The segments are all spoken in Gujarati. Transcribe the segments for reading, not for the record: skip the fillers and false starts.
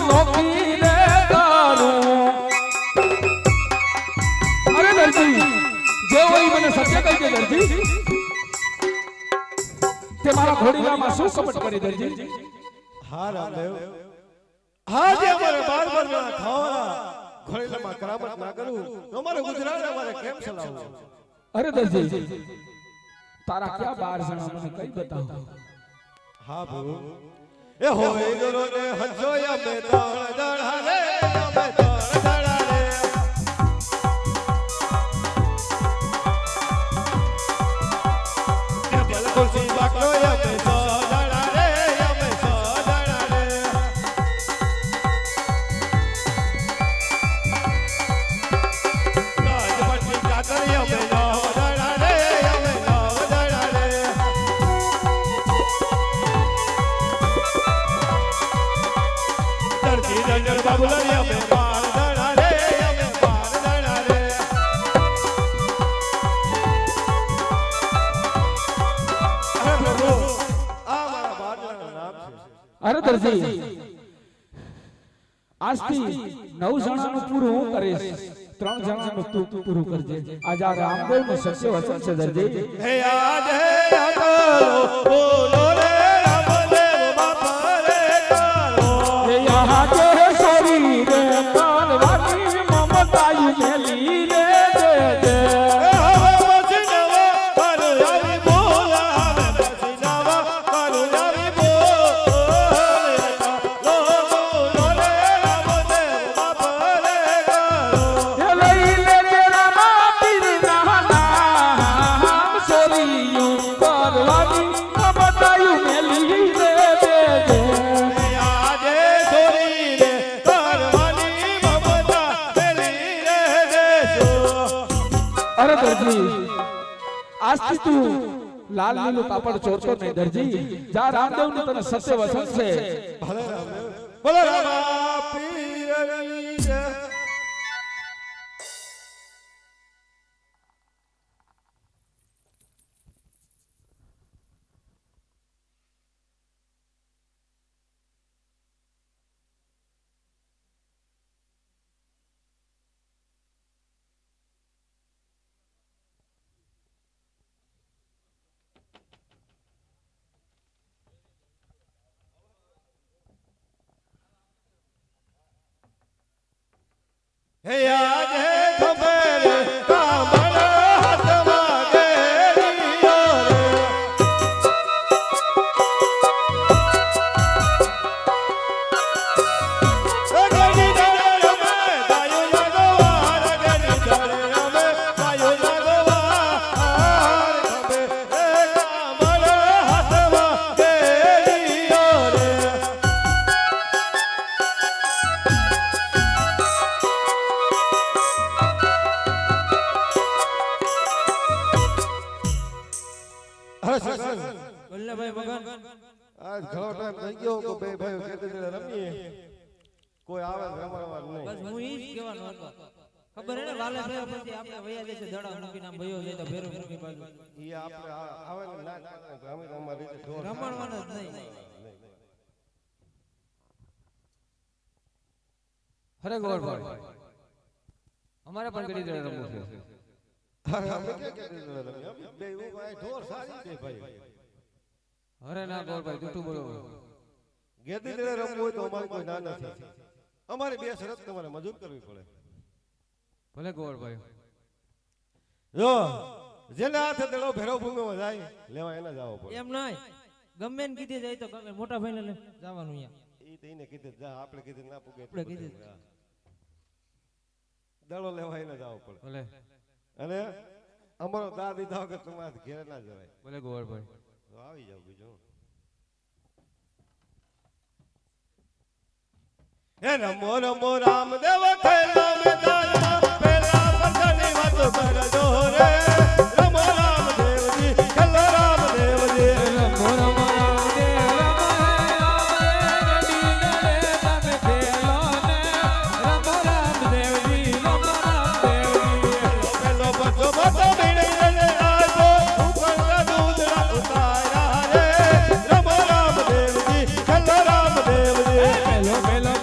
નોખી રે તારું અરે દરજી જે હોય મને સત્ય કહી દે દરજી તે મારા ઘોડીલામાં શું કપટ કરી દરજી હા રામદેવ હા જે અમારે બાર ના ખાવાના ઘોડીલામાં કરામત ના કરું તો અમારે ગુજરાત અમારે કેમ ચલાવવું અરે દરજી તારા ક્યાં 12 જણા મને કઈ બતાવો હા ભૂ એ હોય ગરો ને હજો અમે તણ દડા રે અમે તણ દડા રે એ બલ ખુશી બાકલો અમે સો દડા રે અમે સો દડા રે રાજપતિ કાતરી અમે નો દડા રે અમે નો દડા રે જંગલ બાબુલારી અમે બાર દડા રે અમે બાર દડા રે અરે પ્રભુ આ મારા બારનું નામ છે અરે દરજી આજથી 9 જણાનું પૂરું હું કરીશ 3 જણાનું તું પૂરું કરજે આજ આ રામદેવનું સત્ય વચન છે દરજી હે આજ હે અકલો બોલો રે રામદેવ બાપા રે કારો હે યહાં જે સોરી રે કાલવાની મમતાઈ મેલી રે દે દે હવે પછીનાવા કારો આવી બોલા હવે પછીનાવા કારો આવી બોલા લો બોલો રે રામદેવ બાપા રે કારો હે લઈ લે તેરા માપીર ના નામ સોરીયું કાલવાની મમતાઈ મેલી રે દે દે આજે સોરી રે કરવાની મમતા પેલી રે દેશો અરે દરજી આજથી તું લાલ લીલું કાપડ ચોરતો નહીં દરજી જા રામદેવ નું તને સત્ય વચન છે ભલે રામદેવ બોલો રામા પીરની જય હે આજ હે ખબર કામળ હાથમાં કેરીઓ રે ગડી દરે રમે ગાયો લાગવા ગડી દરે રમે ગાયો લાગવા ખબે હે કામળ હાથમાં કેરીઓ રે વલ્લભભાઈ મગન આજ ઘણો ટાઈમ થઈ ગયો કે બે ભાઈઓ ખેતી રમીએ કોઈ આવે રમવા નહીં બસ હું ઈ જ કહેવાનો હતો ખબર હે ને વાલે ભાઈ પછી આપણે વયા જશે દડા મૂકી નામ ભયો જાય તો ભેરો મૂકી બાજુ ઈ આપણે આવે ને ના અમે અમારી રીતે ઢોર રમણવાનો જ નહીં અરે ગોરભાઈ અમારે પણ કરી દે રમવું છે અરે અમે કે રમીએ બે હું ભાઈ ઢોર સારી છે ભાઈ અરે ના ગોરભાઈ જૂઠું બોલો ગેદી દે રમવું હોય તો અમારી કોઈ ના નથી અમારી બે શરત તમારે મજૂર કરવી પડે ભલે ગોરભાઈ જો જેના હાથે દડો ભેરો ભૂમિમાં જાય લેવા એને જાવો પડે એમ નહીં ગમે ને કીધી જાય તો ગમે મોટા ભાઈને લે જવાનું અહીંયા ઈ તો એને કીધે જા આપણે કીધે ના પૂગે આપણે કીધે. દડો લેવા એને જાવો પડે ભલે અને અમારો દા દીધા વગર તમારે ઘેર ના જવાય ભલે ગોરભાઈ તો આવી જાવ બીજું હે નમો નમો રામદેવ ખેલા મેદાનમાં પેલા પંથની વાતો કરજો રે નમો રામદેવજી ખેલા રામદેવજી રમો રમો રામદેવ રમો પેલો બતો બતો બીડે રે આજો ઉપર દૂધડા ઉતાર્યા રે નમો રામદેવજી ખેલા રામદેવજી પેલો પેલો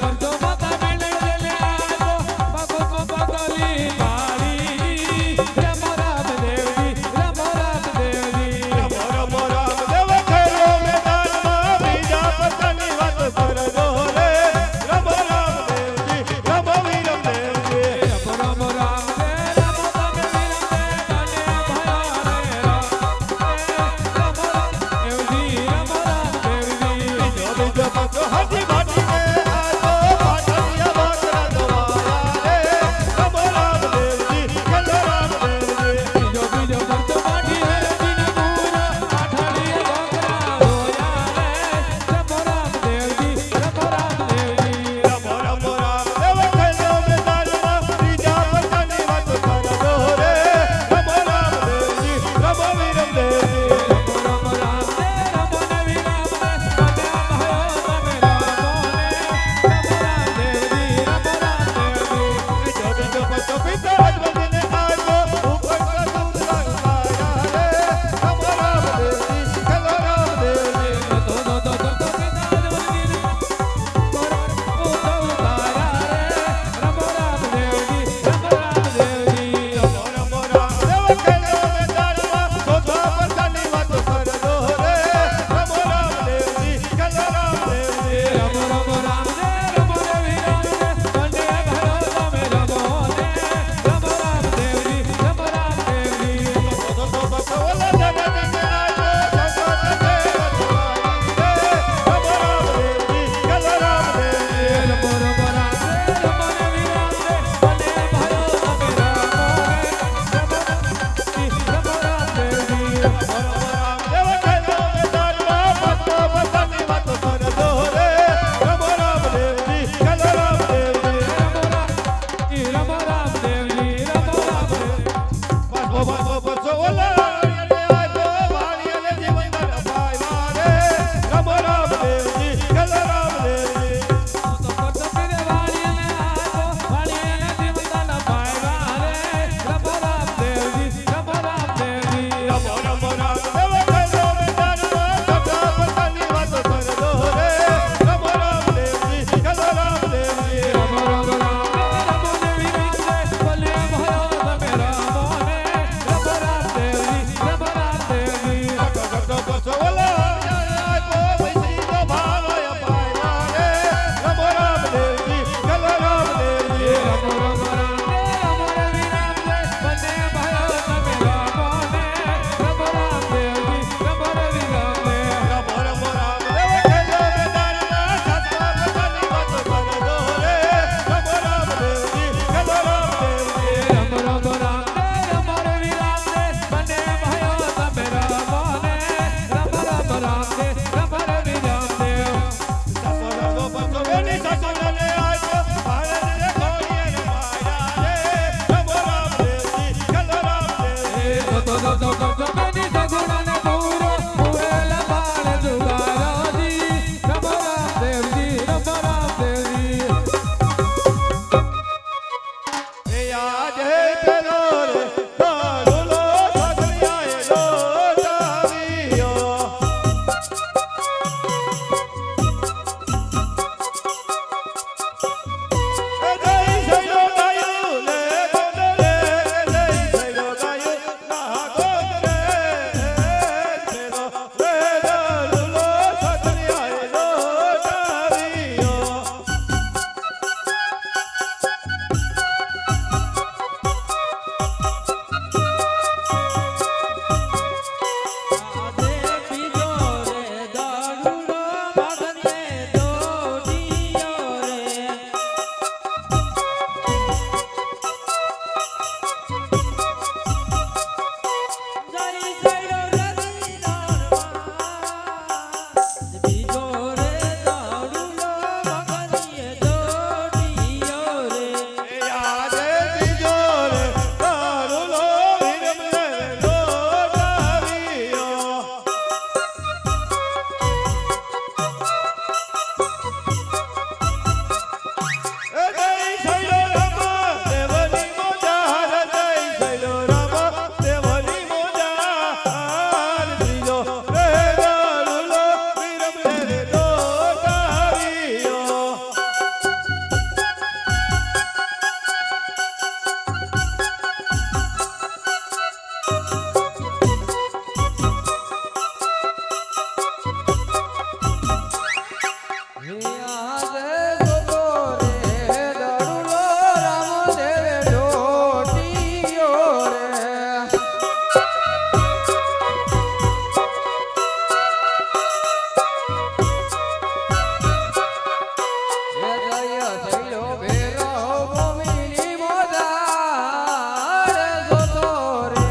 થઈલો ભેરો ભૂમિની મોદાર જોતો રે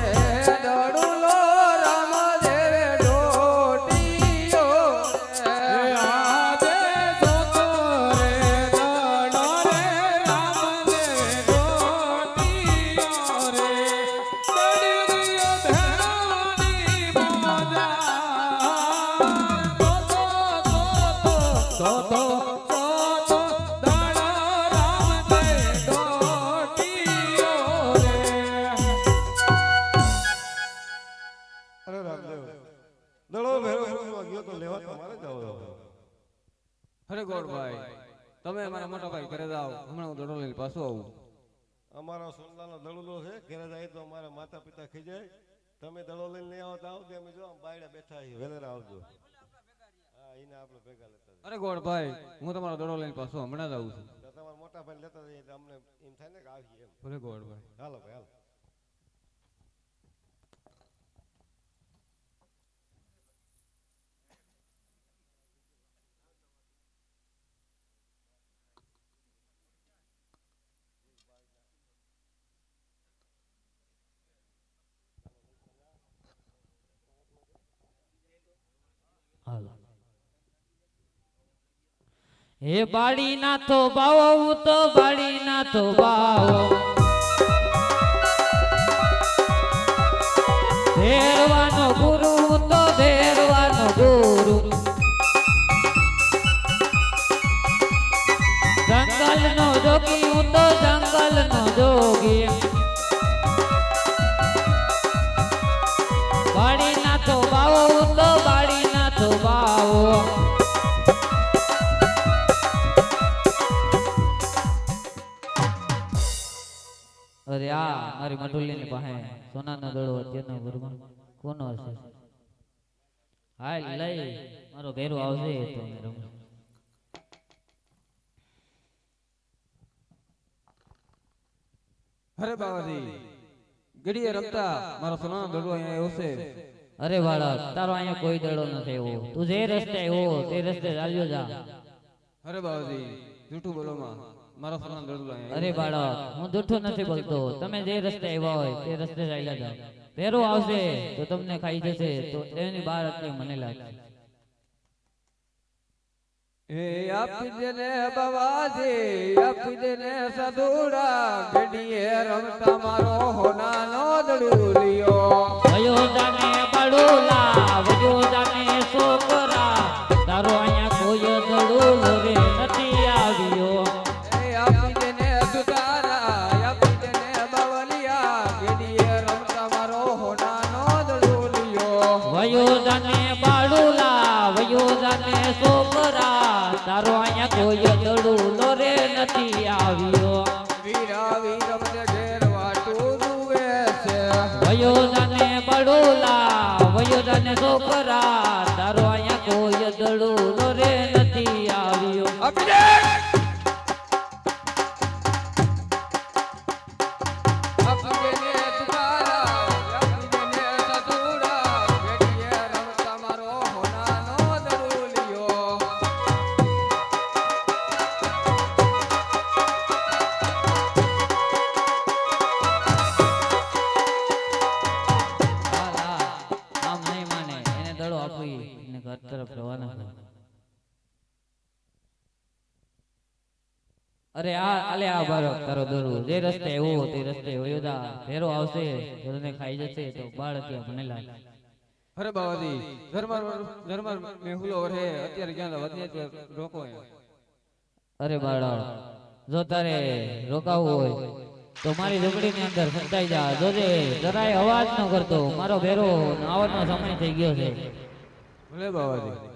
દડુલો રામદેવે ડોટીયો રે આજે જોતો રે દડો રે રામદેવે ગોટીયો રે દડી ગયો ભેરોની મોજા જોતો દડો રામદેવે ડોટીયો રે અરે રામદેવ દડો ભેરો ભૂમિમાં ગયો તો લેવા તમારે જ આવો અરે ગોળભાઈ તમે મારા મોટા ભાઈ ઘરે જાઓ હમણાં હું દડો લઈને પાછો આવું અમારો સોનલાનો દડુલો છે ઘરે જાય તો અમારા માતા પિતા ખીજાય તમે દડો લઈને નહીં આવતા આવજો અમે જો આમ બાયડા બેઠા છીએ વેલેરા આવજો હા એને આપણે ભેગા લેતા જઈએ. અરે ગોળભાઈ હું તમારો દડો લઈને પાછો હમણાં જ આવું છું તો તમારા મોટા ભાઈ લેતા જઈએ એટલે અમને એમ થાય ને કે આવીએ એમ ભલે ગોળભાઈ હાલો ભાઈ હાલો હે બાળી નાથો બાવો હું તો બાળી નાથો બાવો ભેરવાનો ગુરુ હું તો ભેરવાનો ગુરુ જંગલનો જોગી હું તો જંગલનો જોગી બાળી નાથો બાવો હું તો બાળી નાથો બાવો અરે આ મારી મટુલીની પાસે સોનાનો દડો અત્યારનો ઘરમાં કોનો હશે હાલ લઈ મારો ભેરો આવશે તો અમે રમશું. અરે બાવાજી ગડીએ રમતા મારો સોનાનો દડો અહીંયા આવ્યો છે અરે બાળક તારો અહીંયા કોઈ દડો નથી એવો તું જે રસ્તે આવ્યો તે રસ્તે ચાલ્યો જા. અરે બાવાજી જૂઠું બોલો માં મારો સોનાનો દડો અહીંયા અરે બાળક હું જૂઠું નથી બોલતો તમે જે રસ્તે આવ્યા હોય તે રસ્તે ચાલ્યા જાઓ. ભેરો આવશે તો તમને ખાઈ જશે તો એની બહાર એટલે મને લાગે. હે આપી દેને બાવાજી આપી દેને સદુડા ગડીએ રમતા મારો હોનાનો દડુલિયો વયો જાને બડુલા વયો જાને છોકરા તારો અહીંયા કોઈ દડુલો રે નથી આવ્યો. હે આપી દેને દુતારા આપી દેને બાવલિયા ગડીએ રમતા મારો હોનાનો દડુલિયો વયો જાને બડુલા વયો જાને છોકરા તારો અહીંયા કોઈ દડુલો રે નથી આવ્યો. વીરા વીર મને ઘેર વાટું જુએ છે વયો જાને બડુલા વયો જાને છોકરા તારો અહીંયા કોઈ દડુલો રે નથી આવ્યો. આપી દે આપી દેને દુતારા આપી દેને સદુડા ગડીએ રમતા મારો હોનાનો દડુલિયો આમ નહીં માને એને દડો આપી એને ઘર તરફ રવાના કરો. અરે આ આલે આ બારો તારો દડો જે રસ્તે આવ્યો તે રસ્તે વયો જા. ભેરો આવશે તો તને ખાઈ જશે તો બાળક મને લાગે. અરે બાવાજી ધર્મર મેહુલો રહે અત્યારે ક્યાં વધ્યા રોકો અહીંયા. અરે બાળક જો તારે રોકાવું હોય તો મારી ઝૂંપડીની અંદર સંતાઈ જા. જોજે જરાય અવાજ ન કરતો મારો ભેરો આવવાનો સમય થઈ ગયો છે. ભલે બાવાજી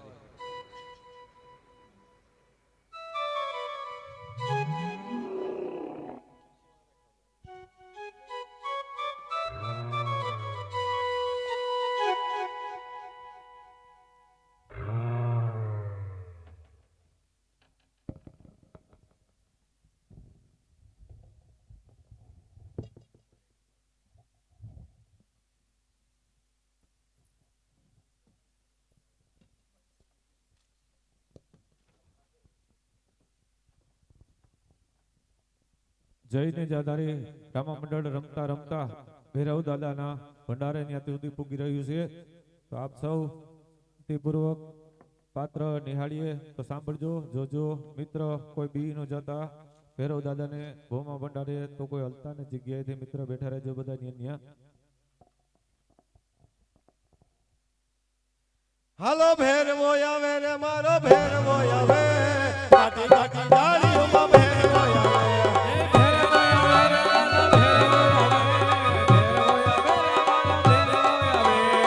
જઈને જાધારી રામા મંડળ રમતા રમતા ભૈરવ દાદાના ભંડારે ત્યાંથી સુધી પૂગી રહ્યું છે. તો આપ સૌ પૂર્વક પાત્ર નિહાળીએ તો સાંભળજો, જોજો. મિત્ર કોઈ બી ન જતા ભૈરવ દાદાને ભોમા ભંડારે તો કોઈ હલતા ને જગ્યાએથી મિત્ર બેઠા રહેજો બધા ત્યાં. હાલો ભેરવો આવે રે મારો ભેરવો આવે, કાટી કાટી ડાળીઓમાં ભેરવો આવે.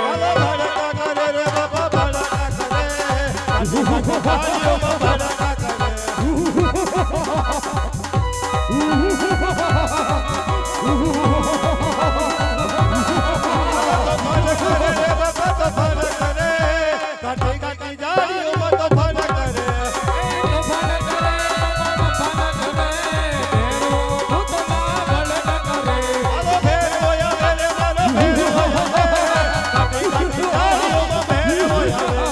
હાલો ભડકા કરે રે બાબા ભડકા કરે, કાટી કાટી ડાળીઓમાં ભડકા કરે. કાટી કાટી જાળીઓમાં તો ફન કરે. હાલો ભેરવો આવે રે મારો ભેરવો આવે, કાટી કાટી જાળીઓમાં ભેરવો આવે.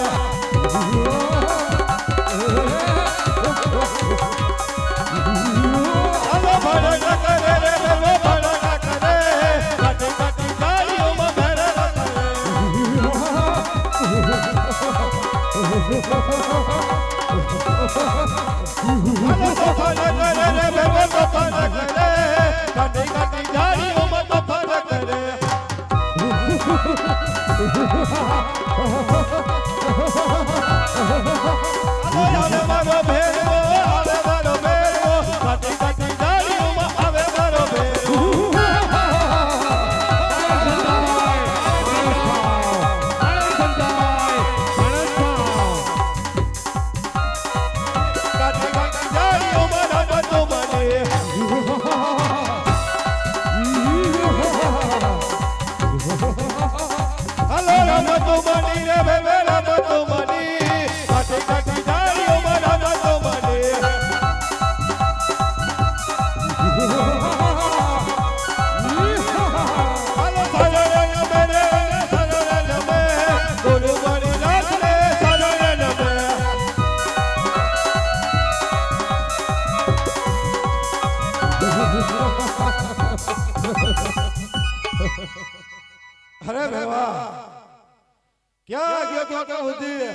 હાલો ભડકા કરે રે ભેરવો ભડકા કરે, કાટી કાટી જાળીઓમાં ભેરવો કરે. હાલો તો ફન કરે રે ભેરવો તો ફન કરે, કાટી કાટી જાળીઓમાં તો ફન કરે. આવે મારો ભેરવો, આવે મારો ભેરવો, કાટી કાટી જાળીઓમાં આવે મારો ભેરવો. કાટી કાટી જાળીઓમાં રમતો બને. હાલો રમતો બની રે ભેવે રમતો બની, કાટી કાટી જાળીઓમાં રમતો બની. હાલો સલરે નમે રે સલરે નમે, ગુરુ બની રાત રે સલરે નમે. અરે ભેવા ક્યાં ગયો ક્યાં સુધી?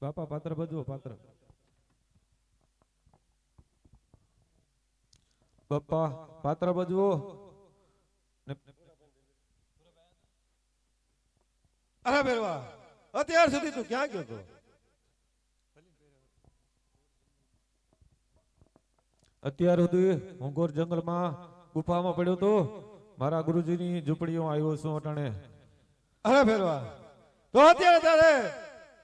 બાપા પાત્ર ભજવો, પાત્ર. બાપા પાત્ર ભજવો. અરે ભેરવા અત્યાર સુધી તું ક્યાં ગયો તો? અત્યાર સુધી હું ઘોર જંગલમાં ગુફામાં પડ્યો તો. મારા ગુરુજીની ઝૂંપડીઓ આવ્યો છું અટાણે. અરે ભેરવા તો અત્યારે તારે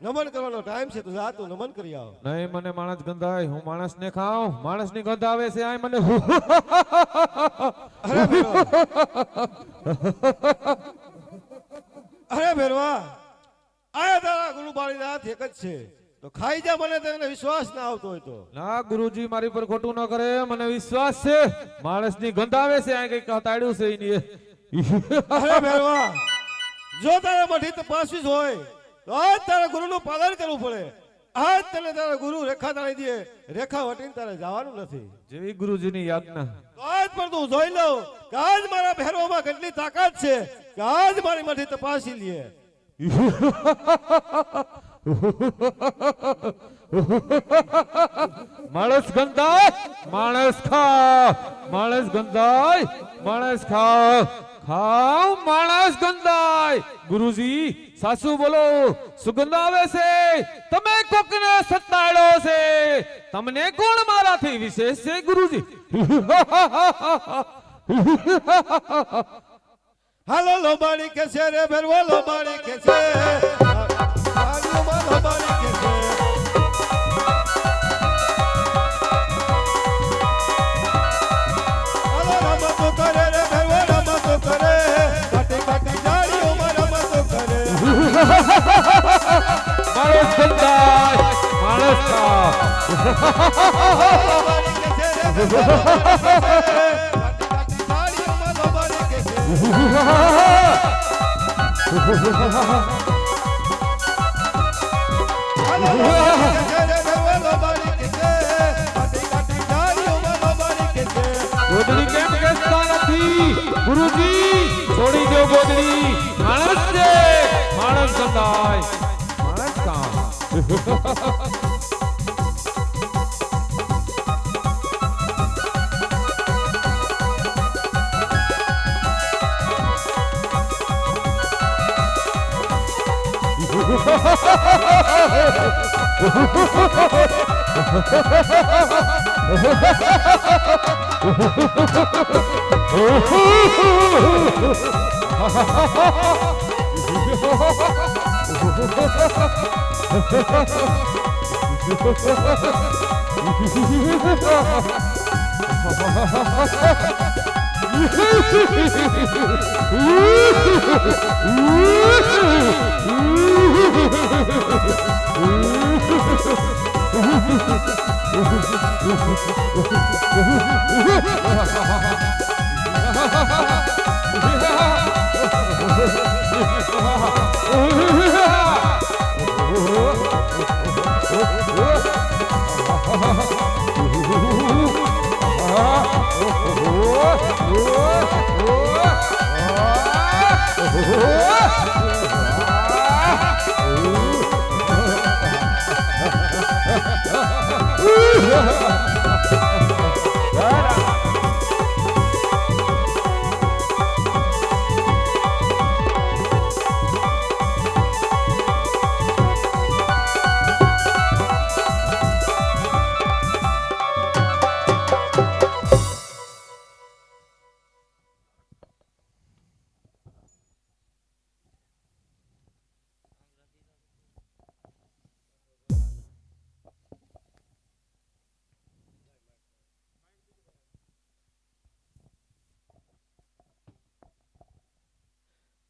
નમન કરવાનો ટાઈમ છે, તો જા તું નમન કરી આવ. નહીં, મને માણસ ગંધાય. હું માણસ ને ખાઉં, માણસ ની ગંધ આવે છે. આ મને અરે ભેરવા અરે ભેરવા આ તારા ગુરુ બાળીના હાથ એક જ છે, તો ખાઈ જા. મને તને વિશ્વાસ ના આવતો હોય તો. ના, ગુરુજી મારી પર ખોટું ન કરે, મને વિશ્વાસ છે. માણસ ની ગંધ આવે છે. આ કઈક તાડ્યું છે એની. અરે ભેરવા જો તારે મઠી તપાસવી જ હોય તો આજ તારા ગુરુનું પાલન કરવું પડે. આજ તને તારા ગુરુ રેખા તાળી દે, રેખા વટીને તારે જવાનું નથી. જેવી ગુરુજીની યાજ્ઞા. તો આજ પણ તું જોઈ લઉં કે આજ મારા ભેરવામાં કેટલી તાકાત છે, કે આજ મારી મઠી તપાસી લે. માણસ ગંધાય, માણસ ખા. માણસ ગંધાય, માણસ ખા. ખાવ, માણસ ગંધાય. ગુરુજી સાસુ બોલો, સુગંધ આવે છે. તમે કોકને સતાડો છે. તમને કોણ મારાથી વિશેષ છે ગુરુજી? હાલો લોબાણી કે છે રે ભેરવા, લોબાણી કે છે. લોબાણી કે છે. હાલો રમતો કરે રે ભેરવા, રમતો કરે. કાટી કાટી જાળીઓમાં રમતો કરે. લોબારી કે છે રે ઘરમાં કાટી કાટી ડાળીઓમાં લોબારી કે છે ગોદડી કેમ કેસતા નથી ગુરુજી છોડી દો ગોદડી માણસ છે માણસ સંતાય માણસ કામ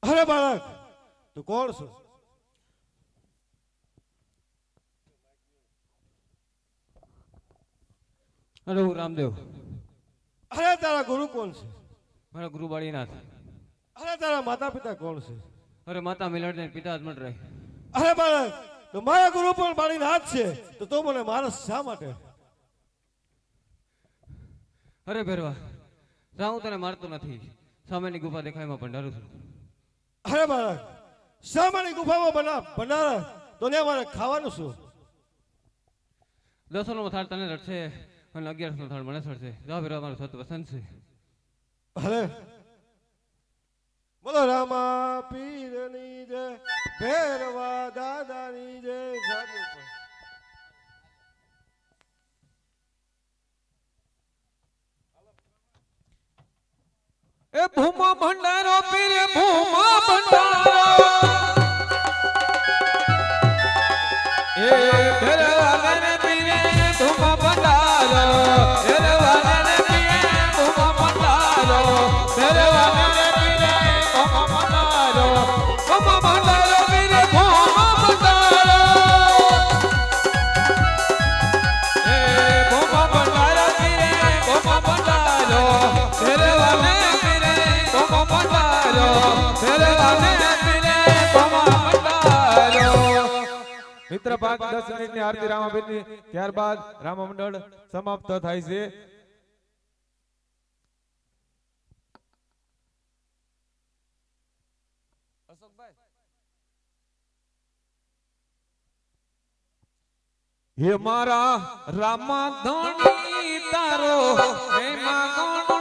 અરે બાળક તું કોણ છો અરે હું રામદેવ અરે તારા ગુરુ કોણ છે મારા ગુરુ બાળીનાથ અરે તારા માતા પિતા કોણ છે અરે માતા મિલડ ને પિતા અજમટ રહે અરે બાળક તો મારા ગુરુ પણ બાળીનાથ છે તો તું મને મારસ શા માટે અરે ભેરવા જા હું તને મારતો નથી સામેની ગુફા દેખાયમાં ભંડારું છું અરે બાળક શામાની ગુફામાં ભંડારા તો ને મારે ખાવાનું શું 10નો થાળ તને રડશે અને 11નો થાળ મને સડશે જા ભેરવા મારું સત વસંત છે અરે બોલો રામા પીરની જય ભેરવા દાદાની જય સાધુ પણ. એ ભૂમા ભંડારો પીરે ભૂમા ભંડારો એ ભેરવાને પીરે ભૂમા ભંડારો ભેરવાને પીરે ભૂમા ભંડારો ભેરવાને પીરે ભૂમા ભંડારો ભૂમા ભંડારો પીરે ભૂમા ભંડારો એ ભૂમા ભંડારો પીરે ભૂમા ભંડારો ભેરવાને મિત્ર ભાગ 10 મિનિટની આરતી રામાબેનની ત્યારબાદ રામા મંડળ સમાપ્ત થાય છે હે મારા રામા ધણી તારો હે મા